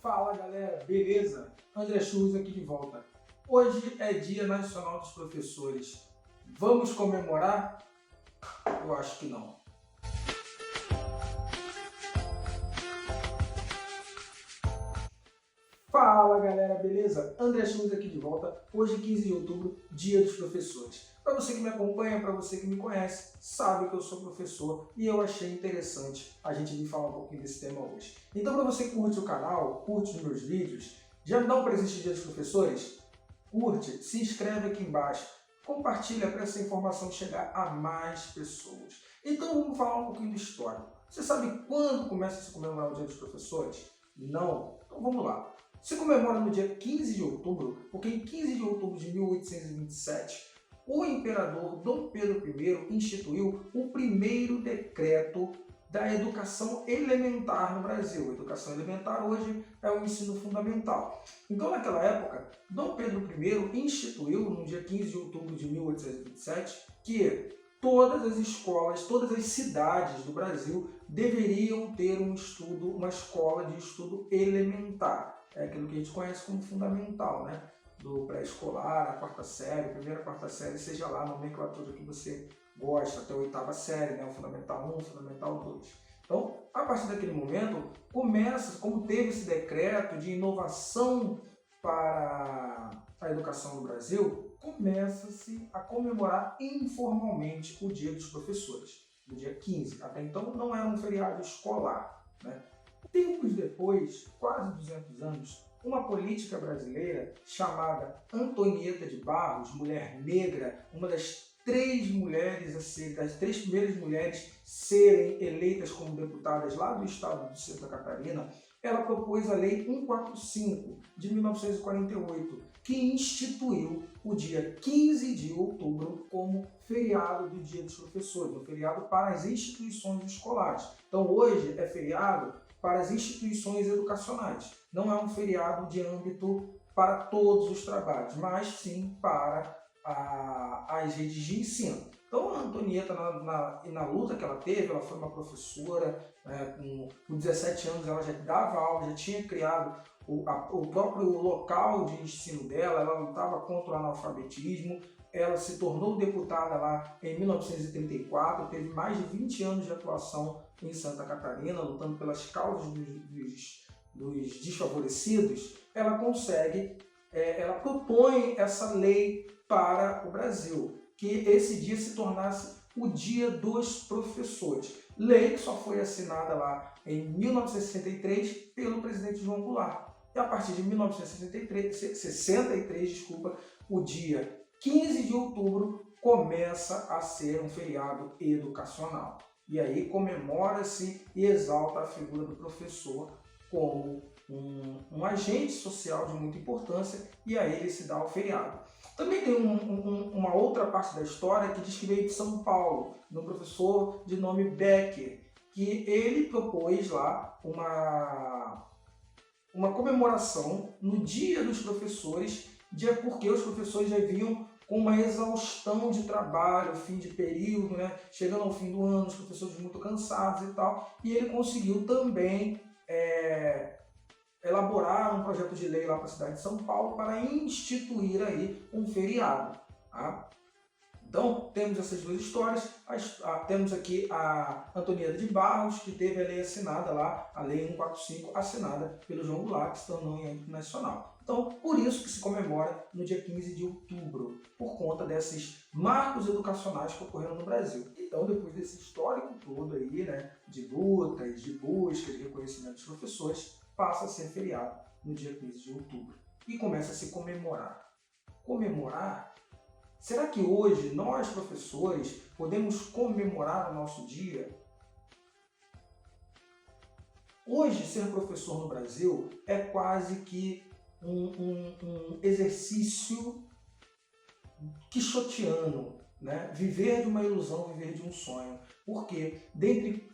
Fala galera, beleza? André Churros aqui de volta. Hoje é Dia Nacional dos Professores. Vamos comemorar? Eu acho que não. Fala galera, beleza? André Churros aqui de volta. Hoje, 15 de outubro, Dia dos Professores. Para você que me acompanha, para você que me conhece, sabe que eu sou professor e eu achei interessante a gente vir falar um pouquinho desse tema hoje. Então, para você que curte o canal, curte os meus vídeos, já me dá um presente de Dia dos Professores? Curte, se inscreve aqui embaixo, compartilha para essa informação chegar a mais pessoas. Então, vamos falar um pouquinho de história. Você sabe quando começa a se comemorar o Dia dos Professores? Não? Então, vamos lá. Se comemora no dia 15 de outubro, porque em 15 de outubro de 1827, o imperador Dom Pedro I instituiu o primeiro decreto da educação elementar no Brasil. A educação elementar hoje é o ensino fundamental. Então, naquela época, Dom Pedro I instituiu, no dia 15 de outubro de 1827, que todas as escolas, todas as cidades do Brasil deveriam ter uma escola de estudo elementar. É aquilo que a gente conhece como fundamental, né? Do pré-escolar, a quarta série, primeira, quarta série, seja lá a nomenclatura que você gosta, até a oitava série, né? O fundamental 1, o fundamental 2. Então, a partir daquele momento, começa, como teve esse decreto de inovação para a educação no Brasil, começa-se a comemorar informalmente o Dia dos Professores, no dia 15. Até então não era um feriado escolar, né? Tempos depois, quase 200 anos, uma política brasileira chamada Antonieta de Barros, mulher negra, uma das três primeiras mulheres serem eleitas como deputadas lá do estado de Santa Catarina, ela propôs a Lei 145 de 1948, que instituiu o dia 15 de outubro como feriado do Dia dos Professores, um feriado para as instituições escolares. Então hoje é feriado para as instituições educacionais. Não é um feriado de âmbito para todos os trabalhos, mas sim para as redes de ensino. Então a Antonieta, na luta que ela teve, ela foi uma professora, com 17 anos ela já dava aula, já tinha criado o próprio local de ensino dela, ela lutava contra o analfabetismo, ela se tornou deputada lá em 1934, teve mais de 20 anos de atuação em Santa Catarina, lutando pelas causas dos desfavorecidos. Ela ela propõe essa lei para o Brasil, que esse dia se tornasse o Dia dos Professores. Lei que só foi assinada lá em 1963 pelo presidente João Goulart. E a partir de 1963, o dia 15 de outubro começa a ser um feriado educacional. E aí comemora-se e exalta a figura do professor como um agente social de muita importância, e a ele se dá o feriado. Também tem uma outra parte da história que diz que veio de São Paulo, de um professor de nome Becker, que ele propôs lá uma comemoração no Dia dos Professores, porque os professores já vinham com uma exaustão de trabalho, fim de período, né? Chegando ao fim do ano, os professores muito cansados e tal, e ele conseguiu também elaborar um projeto de lei lá para a cidade de São Paulo para instituir aí um feriado. Tá? Então, temos essas duas histórias. Temos aqui a Antonieta de Barros, que teve a lei assinada lá, a Lei 145, assinada pelo João Goulart, que se tornou em âmbito nacional. Então, por isso que se comemora no dia 15 de outubro, por conta desses marcos educacionais que ocorreram no Brasil. Então, depois desse histórico todo aí, né, de lutas, de busca, de reconhecimento dos professores, passa a ser feriado no dia 15 de outubro e começa a se comemorar. Comemorar? Será que hoje nós, professores, podemos comemorar o nosso dia? Hoje, ser professor no Brasil é quase que um exercício quixotiano, né? Viver de uma ilusão, viver de um sonho. Porque, dentre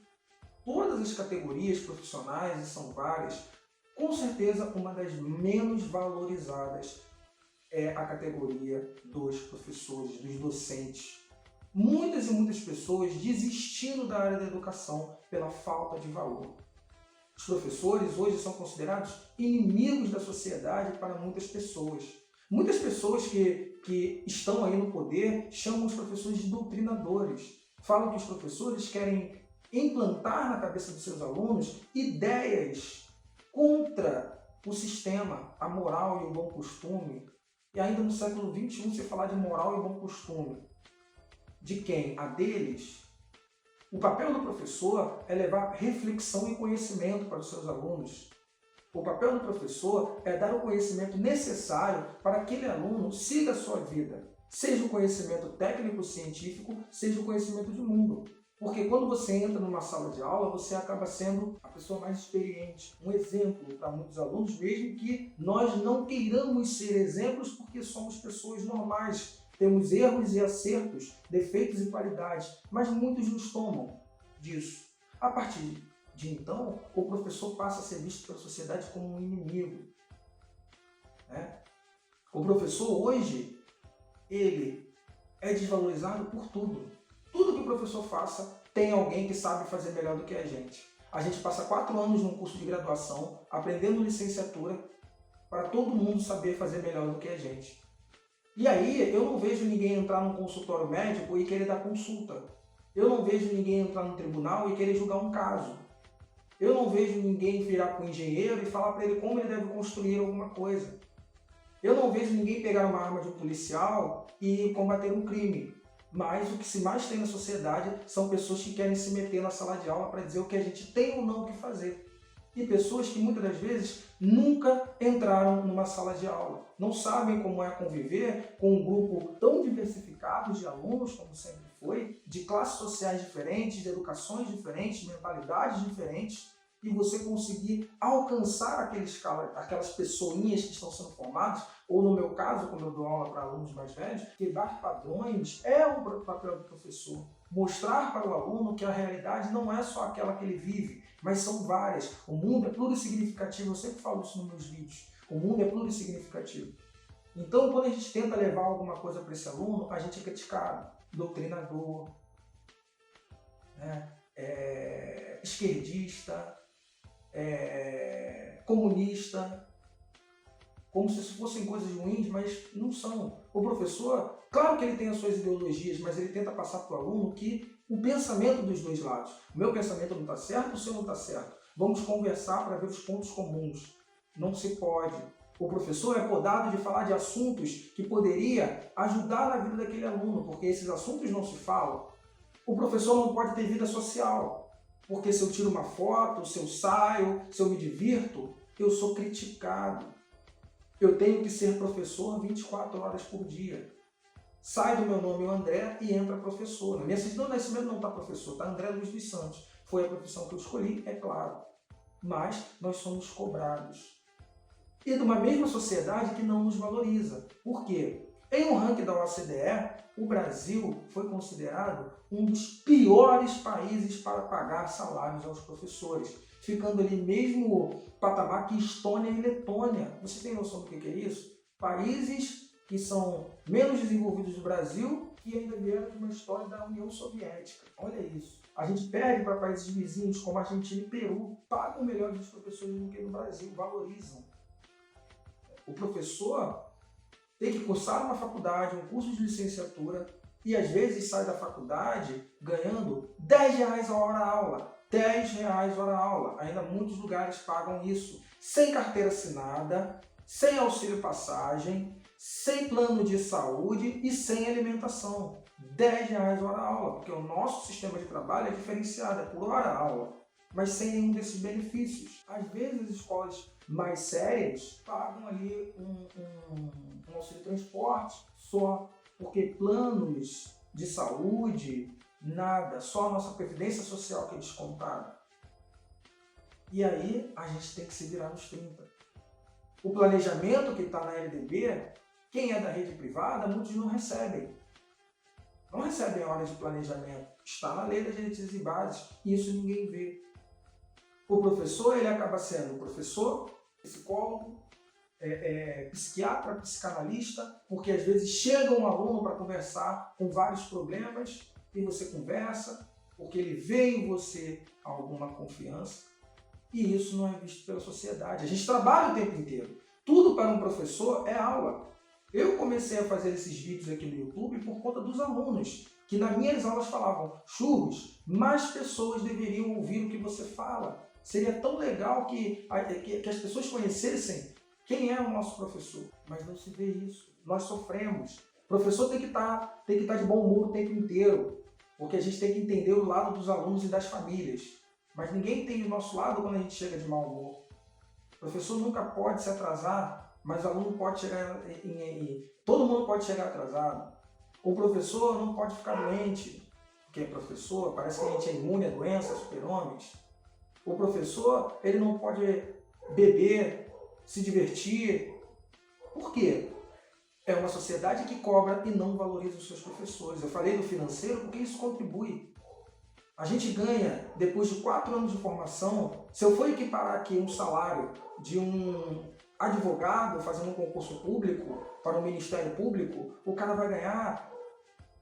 todas as categorias profissionais, e são várias, com certeza uma das menos valorizadas é a categoria dos professores, dos docentes. Muitas e muitas pessoas desistindo da área da educação pela falta de valor. Os professores hoje são considerados inimigos da sociedade para muitas pessoas. Muitas pessoas que estão aí no poder chamam os professores de doutrinadores. Falam que os professores querem implantar na cabeça dos seus alunos ideias contra o sistema, a moral e o bom costume. E ainda no século XXI, se falar de moral e bom costume, de quem? A deles. O papel do professor é levar reflexão e conhecimento para os seus alunos. O papel do professor é dar o conhecimento necessário para que aquele aluno siga a sua vida. Seja o conhecimento técnico-científico, seja o conhecimento de mundo. Porque quando você entra numa sala de aula, você acaba sendo a pessoa mais experiente. Um exemplo para muitos alunos, mesmo que nós não queiramos ser exemplos porque somos pessoas normais. Temos erros e acertos, defeitos e qualidades, mas muitos nos tomam disso. A partir de então, o professor passa a ser visto pela sociedade como um inimigo. O professor hoje, ele é desvalorizado por tudo. Tudo que o professor faça, tem alguém que sabe fazer melhor do que a gente. A gente passa 4 anos num curso de graduação, aprendendo licenciatura, para todo mundo saber fazer melhor do que a gente. E aí, eu não vejo ninguém entrar num consultório médico e querer dar consulta. Eu não vejo ninguém entrar no tribunal e querer julgar um caso. Eu não vejo ninguém virar para o engenheiro e falar para ele como ele deve construir alguma coisa. Eu não vejo ninguém pegar uma arma de um policial e combater um crime. Mas o que se mais tem na sociedade são pessoas que querem se meter na sala de aula para dizer o que a gente tem ou não o que fazer. E pessoas que muitas das vezes nunca entraram numa sala de aula. Não sabem como é conviver com um grupo tão diversificado de alunos, como sempre foi, de classes sociais diferentes, de educações diferentes, mentalidades diferentes, e você conseguir alcançar aquelas pessoinhas que estão sendo formadas, ou no meu caso, como eu dou aula para alunos mais velhos, quebrar padrões é o papel do professor. Mostrar para o aluno que a realidade não é só aquela que ele vive, mas são várias. O mundo é plurissignificativo, eu sempre falo isso nos meus vídeos. O mundo é plurissignificativo. Então, quando a gente tenta levar alguma coisa para esse aluno, a gente é criticado. Doutrinador, esquerdista, comunista, como se isso fossem coisas ruins, mas não são. O professor, claro que ele tem as suas ideologias, mas ele tenta passar para o aluno que o pensamento dos dois lados. O meu pensamento não está certo, o seu não está certo. Vamos conversar para ver os pontos comuns. Não se pode. O professor é podado de falar de assuntos que poderia ajudar na vida daquele aluno, porque esses assuntos não se falam. O professor não pode ter vida social, porque se eu tiro uma foto, se eu saio, se eu me divirto, eu sou criticado. Eu tenho que ser professor 24 horas por dia. Sai do meu nome o André e entra professor. Na minha certidão de nascimento não está professor, está André Luiz dos Santos. Foi a profissão que eu escolhi, é claro. Mas nós somos cobrados. E de uma mesma sociedade que não nos valoriza. Por quê? Em um ranking da OCDE, o Brasil foi considerado um dos piores países para pagar salários aos professores, ficando ali mesmo patamar que Estônia e Letônia. Você tem noção do que é isso? Países que são menos desenvolvidos do Brasil e ainda vieram de uma história da União Soviética. Olha isso. A gente perde para países vizinhos como Argentina e Peru, pagam melhor dos professores do que no Brasil, valorizam. O professor tem que cursar uma faculdade, um curso de licenciatura, e às vezes sai da faculdade ganhando R$10 a hora aula. R$10 hora aula. Ainda muitos lugares pagam isso. Sem carteira assinada, sem auxílio passagem, sem plano de saúde e sem alimentação. R$10 hora aula, porque o nosso sistema de trabalho é diferenciado, é por hora aula, mas sem nenhum desses benefícios. Às vezes as escolas mais sérias pagam ali um auxílio transporte só, porque planos de saúde, nada, só a nossa previdência social que é descontada. E aí a gente tem que se virar nos 30. O planejamento que está na LDB, quem é da rede privada, muitos não recebem. Não recebem horas de planejamento. Está na lei das diretrizes e bases, e isso ninguém vê. O professor, ele acaba sendo professor, psicólogo, psiquiatra, psicanalista, porque às vezes chega um aluno para conversar com vários problemas e você conversa, porque ele vê em você alguma confiança. E isso não é visto pela sociedade. A gente trabalha o tempo inteiro. Tudo para um professor é aula. Eu comecei a fazer esses vídeos aqui no YouTube por conta dos alunos, que nas minhas aulas falavam: Churros, mais pessoas deveriam ouvir o que você fala. Seria tão legal que as pessoas conhecessem quem é o nosso professor. Mas não se vê isso. Nós sofremos. O professor tem que estar de bom humor o tempo inteiro, porque a gente tem que entender o lado dos alunos e das famílias. Mas ninguém tem o nosso lado quando a gente chega de mau humor. O professor nunca pode se atrasar, mas o aluno pode chegar todo mundo pode chegar atrasado. O professor não pode ficar doente, porque é professor, parece que a gente é imune a doenças, super-homens. O professor, ele não pode beber, se divertir. Por quê? É uma sociedade que cobra e não valoriza os seus professores. Eu falei do financeiro porque isso contribui. A gente ganha, depois de 4 anos de formação, se eu for equiparar aqui um salário de um advogado fazendo um concurso público para o Ministério Público, o cara vai ganhar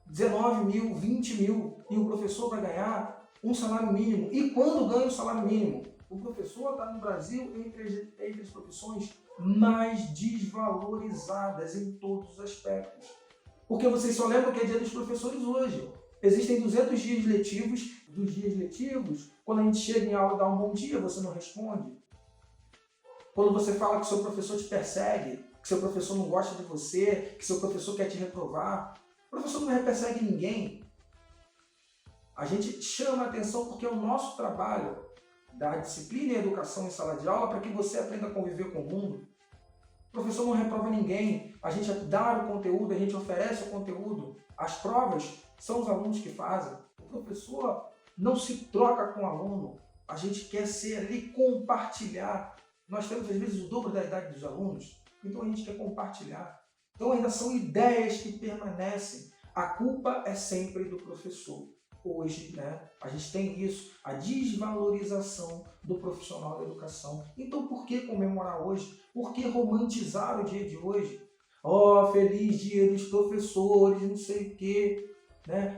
19 mil, 20 mil, e o professor vai ganhar um salário mínimo. E quando ganha o salário mínimo? O professor está no Brasil entre as profissões mais desvalorizadas em todos os aspectos. Porque vocês só lembram que é dia dos professores hoje. Existem 200 dias letivos. Dos dias letivos, quando a gente chega em aula e dá um bom dia, você não responde. Quando você fala que seu professor te persegue, que seu professor não gosta de você, que seu professor quer te reprovar, o professor não persegue ninguém. A gente chama a atenção porque é o nosso trabalho dar disciplina e educação em sala de aula para que você aprenda a conviver com o mundo. O professor não reprova ninguém, a gente dá o conteúdo, a gente oferece o conteúdo. As provas são os alunos que fazem. O professor não se troca com o aluno, a gente quer ser ali, compartilhar. Nós temos às vezes o dobro da idade dos alunos, então a gente quer compartilhar. Então ainda são ideias que permanecem. A culpa é sempre do professor. Hoje, a gente tem isso, a desvalorização do profissional da educação. Então por que comemorar hoje? Por que romantizar o dia de hoje? Feliz dia dos professores, não sei o quê.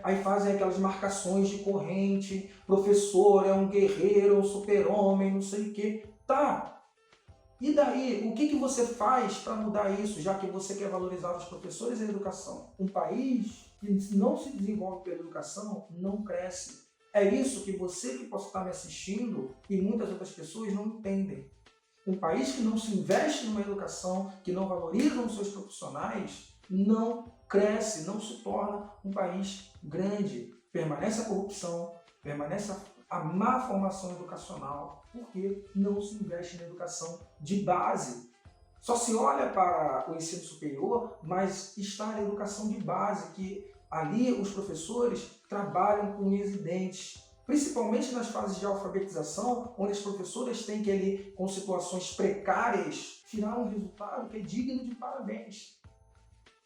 Aí fazem aquelas marcações de corrente, professor é um guerreiro, é um super-homem, não sei o quê. Tá, e daí, o que você faz para mudar isso, já que você quer valorizar os professores e a educação? Um país que não se desenvolve pela educação não cresce. É isso que você que possa estar me assistindo e muitas outras pessoas não entendem. Um país que não se investe numa educação, que não valoriza os seus profissionais, não cresce, não se torna um país grande. Permanece a corrupção, permanece a má formação educacional, porque não se investe na educação de base. Só se olha para o ensino superior, mas está na educação de base, que ali os professores trabalham com unhas e dentes, principalmente nas fases de alfabetização, onde as professoras têm que, ali, com situações precárias, tirar um resultado que é digno de parabéns.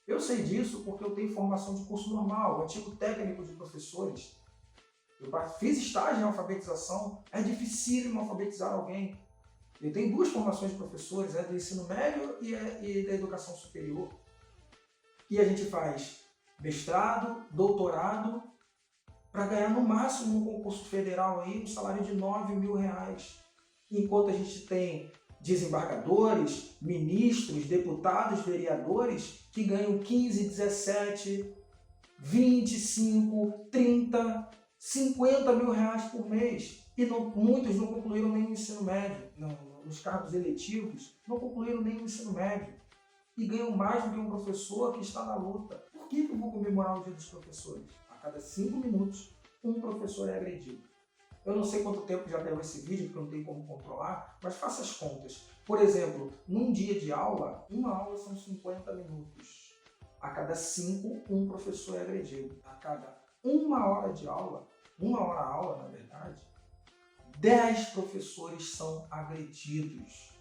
Eu sei disso porque eu tenho formação de curso normal, antigo técnico de professores. Eu fiz estágio em alfabetização, é dificílimo alfabetizar alguém. Eu tenho 2 formações de professores, do ensino médio e da educação superior. E a gente faz mestrado, doutorado, para ganhar no máximo um concurso federal aí, um salário de R$9 mil. Enquanto a gente tem desembargadores, ministros, deputados, vereadores que ganham 15, 17, 25, 30, 50 mil reais por mês. E muitos não concluíram nem o ensino médio, nos cargos eletivos, não concluíram nem o ensino médio. E ganham mais do que um professor que está na luta. Por que eu vou comemorar o Dia dos Professores? A cada 5 minutos, um professor é agredido. Eu não sei quanto tempo já deu esse vídeo, porque eu não tenho como controlar, mas faça as contas. Por exemplo, num dia de aula, uma aula são 50 minutos. A cada 5, um professor é agredido. A cada 1 hora de aula, 1 hora aula, na verdade, 10 professores são agredidos,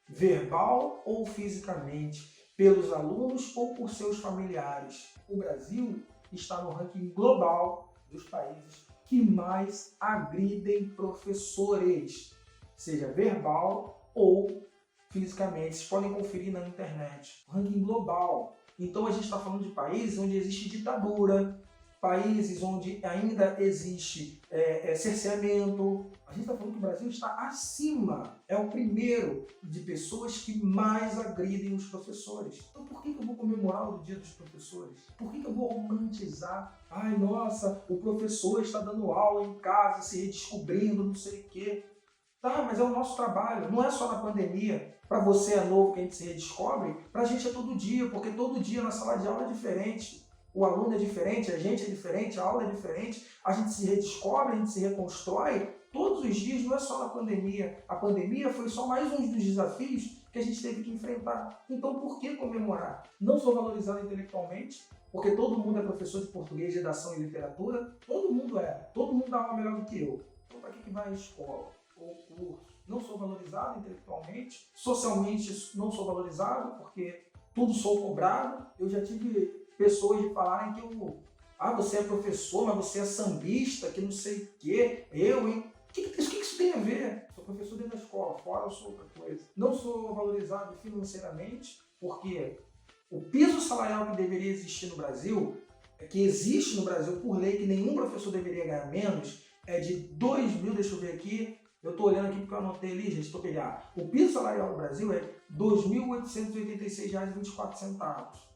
verbal ou fisicamente, pelos alunos ou por seus familiares. O Brasil está no ranking global dos países que mais agridem professores, seja verbal ou fisicamente. Vocês podem conferir na internet. Ranking global. Então a gente está falando de países onde existe ditadura, países onde ainda existe cerceamento. A gente está falando que o Brasil está acima, é o primeiro de pessoas que mais agridem os professores. Então por que eu vou comemorar o Dia dos Professores? Por que eu vou romantizar? Ai, nossa, o professor está dando aula em casa, se redescobrindo, não sei o quê. Tá, mas é o nosso trabalho, não é só na pandemia. Para você é novo que a gente se redescobre, para a gente é todo dia, porque todo dia na sala de aula é diferente. O aluno é diferente, a gente é diferente, a aula é diferente, a gente se redescobre, a gente se reconstrói todos os dias, não é só na pandemia. A pandemia foi só mais um dos desafios que a gente teve que enfrentar. Então por que comemorar? Não sou valorizado intelectualmente, porque todo mundo é professor de português, redação e literatura, todo mundo dá aula melhor do que eu. Então para que vai à escola ou curso? Não sou valorizado intelectualmente, socialmente não sou valorizado, porque tudo sou cobrado. Eu já tive pessoas de falarem que você é professor, mas você é sambista, que não sei o quê, hein? O que isso tem a ver? Sou professor dentro da escola, fora eu sou outra coisa. Não sou valorizado financeiramente, porque o piso salarial que deveria existir no Brasil, que existe no Brasil por lei, que nenhum professor deveria ganhar menos, é de 2 mil, deixa eu ver aqui, eu estou olhando aqui porque eu anotei ali, gente, estou pegando. O piso salarial no Brasil é R$ 2.886,24.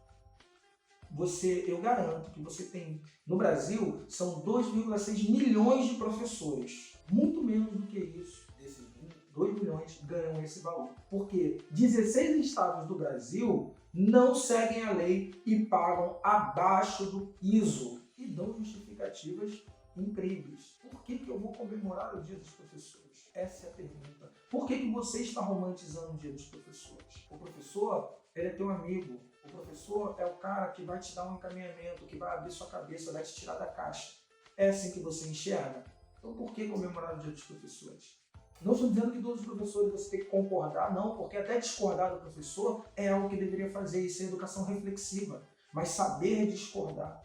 Eu garanto que você tem, no Brasil, são 2,6 milhões de professores. Muito menos do que isso, desses 2 milhões ganham esse valor. Porque 16 estados do Brasil não seguem a lei e pagam abaixo do piso. E dão justificativas incríveis. Por que eu vou comemorar o Dia dos Professores? Essa é a pergunta. Por que você está romantizando o Dia dos Professores? O professor, ele é teu amigo. O professor é o cara que vai te dar um encaminhamento, que vai abrir sua cabeça, vai te tirar da caixa. É assim que você enxerga? Então por que comemorar o Dia dos Professores? Não estou dizendo que todos os professores você tem que concordar, não, porque até discordar do professor é algo que deveria fazer, isso é educação reflexiva. Mas saber discordar.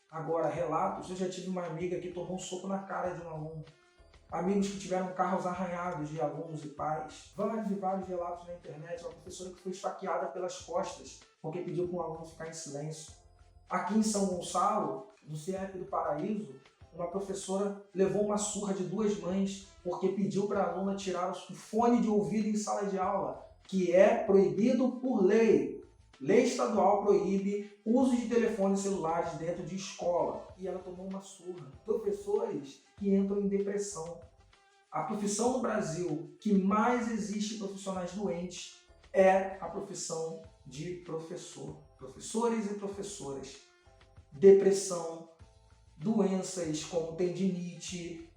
Agora, relatos, eu já tive uma amiga que tomou um soco na cara de um aluno. Amigos que tiveram carros arranhados de alunos e pais. Vários e vários relatos na internet. Uma professora que foi esfaqueada pelas costas porque pediu para um aluno ficar em silêncio. Aqui em São Gonçalo, no CIEP do Paraíso, uma professora levou uma surra de 2 mães porque pediu para a aluna tirar o fone de ouvido em sala de aula, que é proibido por lei. Lei estadual proíbe uso de telefones celulares dentro de escola. E ela tomou uma surra. Professores que entram em depressão. A profissão no Brasil que mais existe profissionais doentes é a profissão de professor. Professores e professoras. Depressão, doenças como tendinite,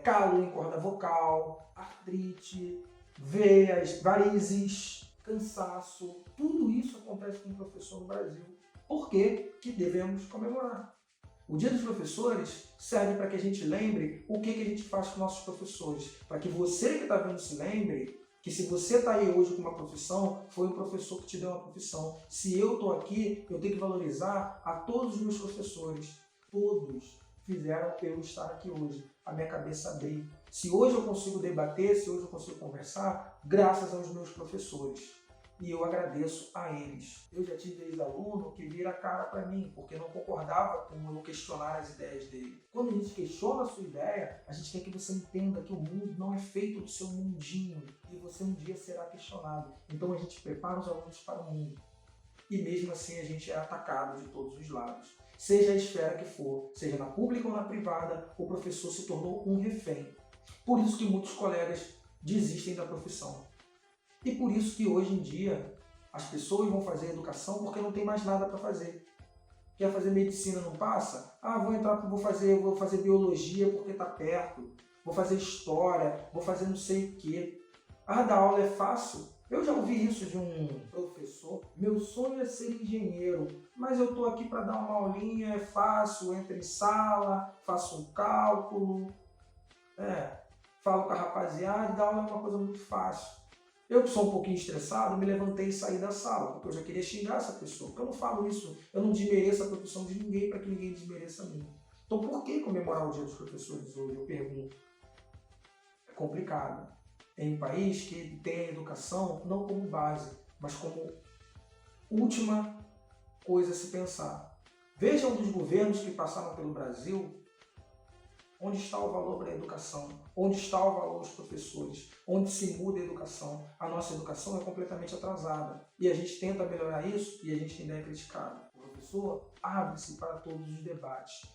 calo em corda vocal, artrite, veias, varizes, cansaço, tudo isso acontece com o professor no Brasil. Por que devemos comemorar? O Dia dos Professores serve para que a gente lembre o que a gente faz com nossos professores. Para que você que está vendo se lembre que se você está aí hoje com uma profissão, foi um professor que te deu uma profissão. Se eu estou aqui, eu tenho que valorizar a todos os meus professores. Todos fizeram eu estar aqui hoje. A minha cabeça abrir. Se hoje eu consigo debater, se hoje eu consigo conversar, graças aos meus professores. E eu agradeço a eles. Eu já tive ex-aluno que vira a cara para mim, porque não concordava com eu questionar as ideias dele. Quando a gente questiona a sua ideia, a gente quer que você entenda que o mundo não é feito do seu mundinho e você um dia será questionado. Então a gente prepara os alunos para o mundo. E mesmo assim a gente é atacado de todos os lados. Seja a esfera que for, seja na pública ou na privada, o professor se tornou um refém. Por isso que muitos colegas desistem da profissão. E por isso que hoje em dia as pessoas vão fazer educação porque não tem mais nada para fazer. Quer fazer medicina, não passa? Vou fazer biologia porque está perto. Vou fazer história, vou fazer não sei o quê. Dar aula é fácil? Eu já ouvi isso de um professor. Meu sonho é ser engenheiro, mas eu estou aqui para dar uma aulinha, é fácil, entro em sala, faço um cálculo, falo com a rapaziada, dar aula é uma coisa muito fácil. Eu que sou um pouquinho estressado, me levantei e saí da sala, porque eu já queria xingar essa pessoa. Porque eu não falo isso, eu não desmereço a profissão de ninguém para que ninguém desmereça a mim. Então por que comemorar o Dia dos Professores hoje? Eu pergunto. É complicado. Em um país que tem a educação não como base, mas como última coisa a se pensar. Veja um dos governos que passaram pelo Brasil, onde está o valor para a educação, onde está o valor dos professores, onde se muda a educação. A nossa educação é completamente atrasada e a gente tenta melhorar isso e a gente ainda é criticado. O professor abre-se para todos os debates.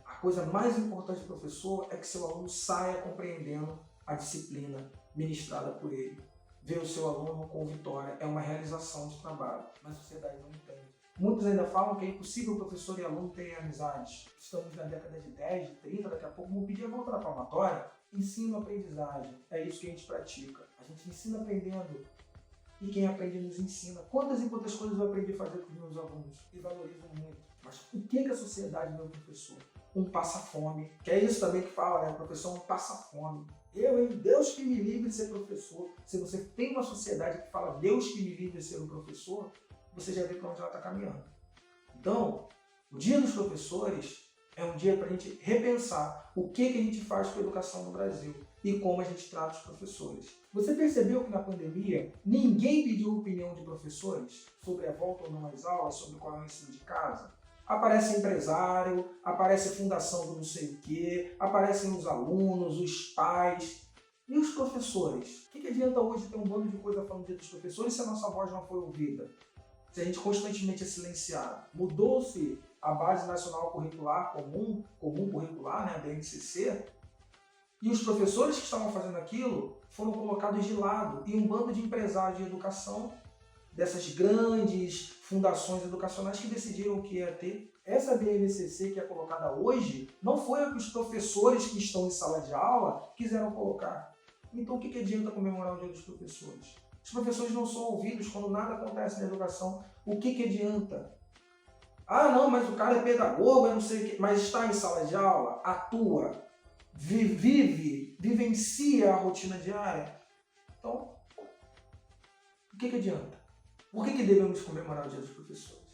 A coisa mais importante do professor é que seu aluno saia compreendendo a disciplina ministrada por ele. Ver o seu aluno com vitória é uma realização de trabalho, mas a sociedade não entende. Muitos ainda falam que é impossível o professor e aluno terem amizades. Estamos na década de 10, de 30, daqui a pouco vão pedir a volta da palmatória. Ensino-aprendizagem, é isso que a gente pratica. A gente ensina aprendendo e quem aprende nos ensina. Quantas e quantas coisas eu aprendi a fazer com os meus alunos e valorizo muito. Mas o que a sociedade é meu professor? Um passa-fome. Que é isso também que fala, né? O professor é um passa-fome. Deus que me livre de ser professor. Se você tem uma sociedade que fala Deus que me livre de ser um professor, você já vê para onde ela está caminhando. Então, o Dia dos Professores é um dia para a gente repensar o que a gente faz com a educação no Brasil e como a gente trata os professores. Você percebeu que na pandemia ninguém pediu opinião de professores sobre a volta ou não às aulas, sobre qual é o ensino de casa? Aparece empresário, aparece fundação do não sei o quê, aparecem os alunos, os pais. E os professores? O que adianta hoje ter um bando de coisa falando dos professores se a nossa voz não foi ouvida? Se a gente constantemente é silenciado. Mudou-se a Base Nacional Curricular Comum Curricular, né, a BNCC, e os professores que estavam fazendo aquilo foram colocados de lado. E um bando de empresários de educação, dessas grandes fundações educacionais que decidiram o que ia ter. Essa BNCC que é colocada hoje não foi a que os professores que estão em sala de aula quiseram colocar. Então o que adianta comemorar o Dia dos Professores? Os professores não são ouvidos quando nada acontece na educação. O que adianta? Ah, não, mas o cara é pedagogo, eu não sei o quê. Mas está em sala de aula, atua, vivencia a rotina diária. Então, o que adianta? Por que devemos comemorar o Dia dos Professores?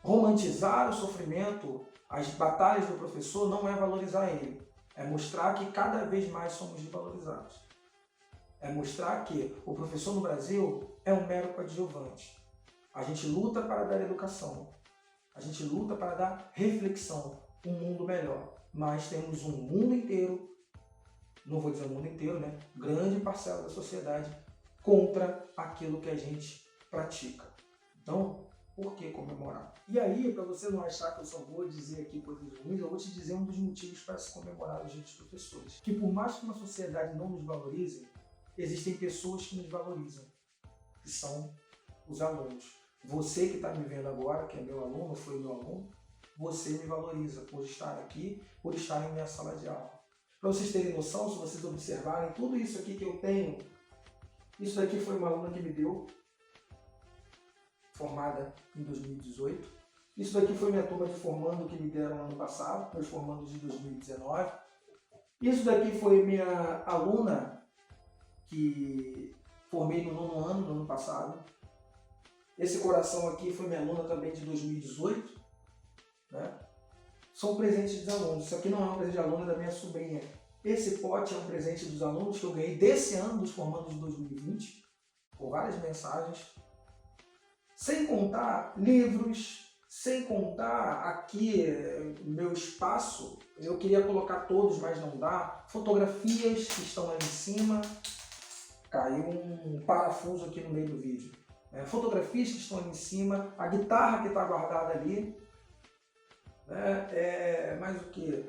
Romantizar o sofrimento, as batalhas do professor não é valorizar ele. É mostrar que cada vez mais somos desvalorizados. É mostrar que o professor no Brasil é um mero coadjuvante. A gente luta para dar educação. A gente luta para dar reflexão, um mundo melhor. Mas temos um mundo inteiro, não vou dizer o mundo inteiro, né? Grande parcela da sociedade contra aquilo que a gente pratica. Então, por que comemorar? E aí, para você não achar que eu só vou dizer aqui coisas ruins, eu vou te dizer um dos motivos para se comemorar o Dia dos Professores. Que por mais que uma sociedade não nos valorize, existem pessoas que nos valorizam, que são os alunos. Você que está me vendo agora, que é meu aluno, foi meu aluno, você me valoriza por estar aqui, por estar em minha sala de aula. Para vocês terem noção, se vocês observarem, tudo isso aqui que eu tenho, isso daqui foi uma aluna que me deu, formada em 2018. Isso daqui foi minha turma de formando que me deram ano passado, meus formandos de 2019. Isso daqui foi minha aluna que formei no nono ano, no ano passado. Esse coração aqui foi minha aluna também de 2018. Né? São presentes dos alunos. Isso aqui não é um presente de aluna, é da minha sobrinha. Esse pote é um presente dos alunos que eu ganhei desse ano, dos formandos de 2020, por várias mensagens. Sem contar livros, sem contar aqui meu espaço. Eu queria colocar todos, mas não dá. Fotografias que estão ali em cima. Caiu um parafuso aqui no meio do vídeo. Fotografias que estão ali em cima. A guitarra que está guardada ali. Mais o que?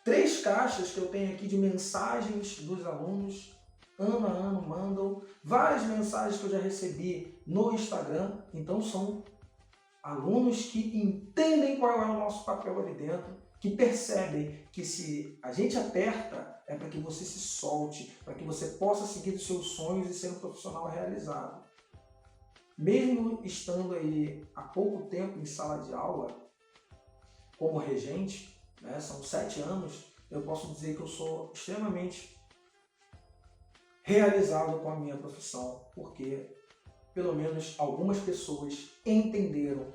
3 caixas que eu tenho aqui de mensagens dos alunos. Ano a ano mandam. Várias mensagens que eu já recebi no Instagram. Então são alunos que entendem qual é o nosso papel ali dentro, que percebem que se a gente aperta é para que você se solte, para que você possa seguir os seus sonhos e ser um profissional realizado. Mesmo estando aí há pouco tempo em sala de aula, como regente, né, são 7 anos, eu posso dizer que eu sou extremamente realizado com a minha profissão, porque pelo menos algumas pessoas entenderam.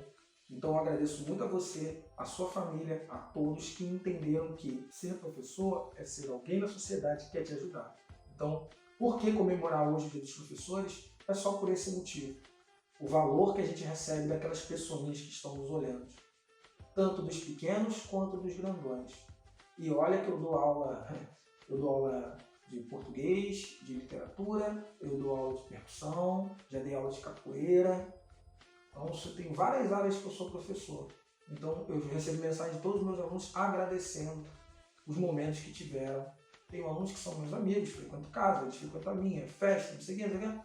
Então eu agradeço muito a você, a sua família, a todos que entenderam que ser professor é ser alguém na sociedade que quer te ajudar. Então, por que comemorar hoje o Dia dos Professores? É só por esse motivo. o valor que a gente recebe daquelas pessoinhas que estão nos olhando, tanto dos pequenos quanto dos grandões. E olha que eu dou aula de português, de literatura, eu dou aula de percussão, já dei aula de capoeira. Então, tem várias áreas que eu sou professor. Então, eu recebo mensagem de todos os meus alunos agradecendo os momentos que tiveram. Tenho alunos que são meus amigos, frequento casa, eles frequentam a minha, festa, não sei o que.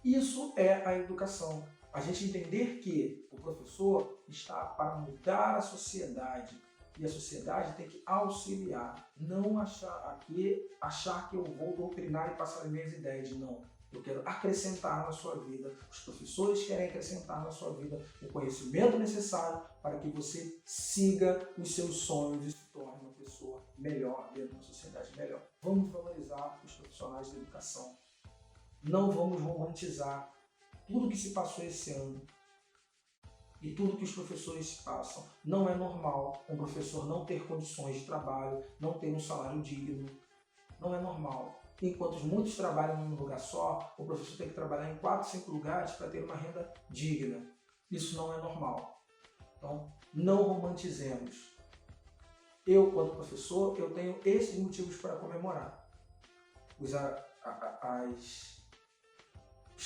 Isso é a educação. A gente entender que o professor está para mudar a sociedade e a sociedade tem que auxiliar. Não achar que eu vou doutrinar e passar as minhas ideias. Não. Eu quero acrescentar na sua vida, os professores querem acrescentar na sua vida o conhecimento necessário para que você siga os seus sonhos e se torne uma pessoa melhor dentro de uma sociedade melhor. Vamos valorizar os profissionais da educação. Não vamos romantizar tudo que se passou esse ano e tudo que os professores passam. Não é normal um professor não ter condições de trabalho, não ter um salário digno. Não é normal. Enquanto muitos trabalham em um lugar só, o professor tem que trabalhar em 4, 5 lugares para ter uma renda digna. Isso não é normal. Então, não romantizemos. Eu, quando professor, eu tenho esses motivos para comemorar. Os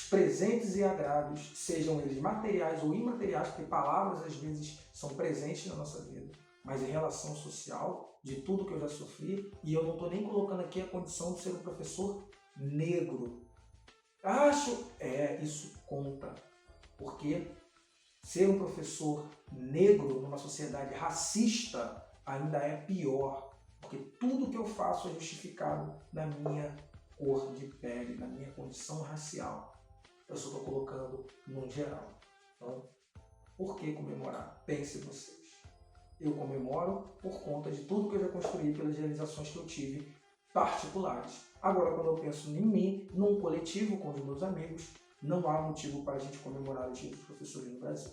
presentes e agrados, sejam eles materiais ou imateriais, porque palavras às vezes são presentes na nossa vida, mas em relação social, de tudo que eu já sofri, e eu não estou nem colocando aqui a condição de ser um professor negro. Isso conta, porque ser um professor negro numa sociedade racista ainda é pior, porque tudo que eu faço é justificado na minha cor de pele, na minha condição racial. Eu só estou colocando no geral. Então, por que comemorar? Pense vocês. Eu comemoro por conta de tudo que eu já construí, pelas realizações que eu tive particulares. Agora, quando eu penso em mim, num coletivo com os meus amigos, não há motivo para a gente comemorar os dias dos professores no Brasil.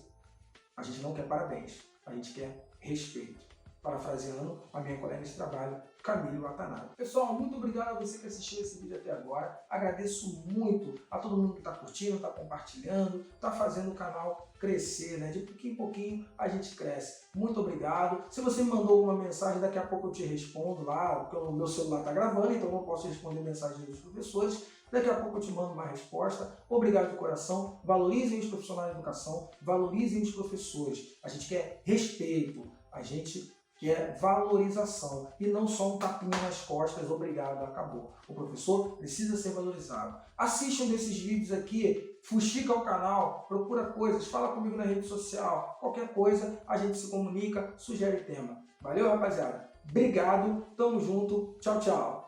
A gente não quer parabéns, a gente quer respeito. Parafraseando a minha colega de trabalho, Camille Watanabe. Pessoal, muito obrigado a você que assistiu esse vídeo até agora. Agradeço muito a todo mundo que está curtindo, está compartilhando, está fazendo o canal crescer, né? De pouquinho em pouquinho a gente cresce. Muito obrigado. Se você me mandou alguma mensagem, daqui a pouco eu te respondo lá, porque o meu celular está gravando, então eu não posso responder mensagens dos professores. Daqui a pouco eu te mando uma resposta. Obrigado de coração. Valorizem os profissionais de educação, valorizem os professores. A gente quer respeito, a gente quer valorização e não só um tapinha nas costas, obrigado, acabou. O professor precisa ser valorizado. Assista um desses vídeos aqui, fuxica o canal, procura coisas, fala comigo na rede social, qualquer coisa a gente se comunica, sugere tema. Valeu, rapaziada? Obrigado, tamo junto, tchau, tchau.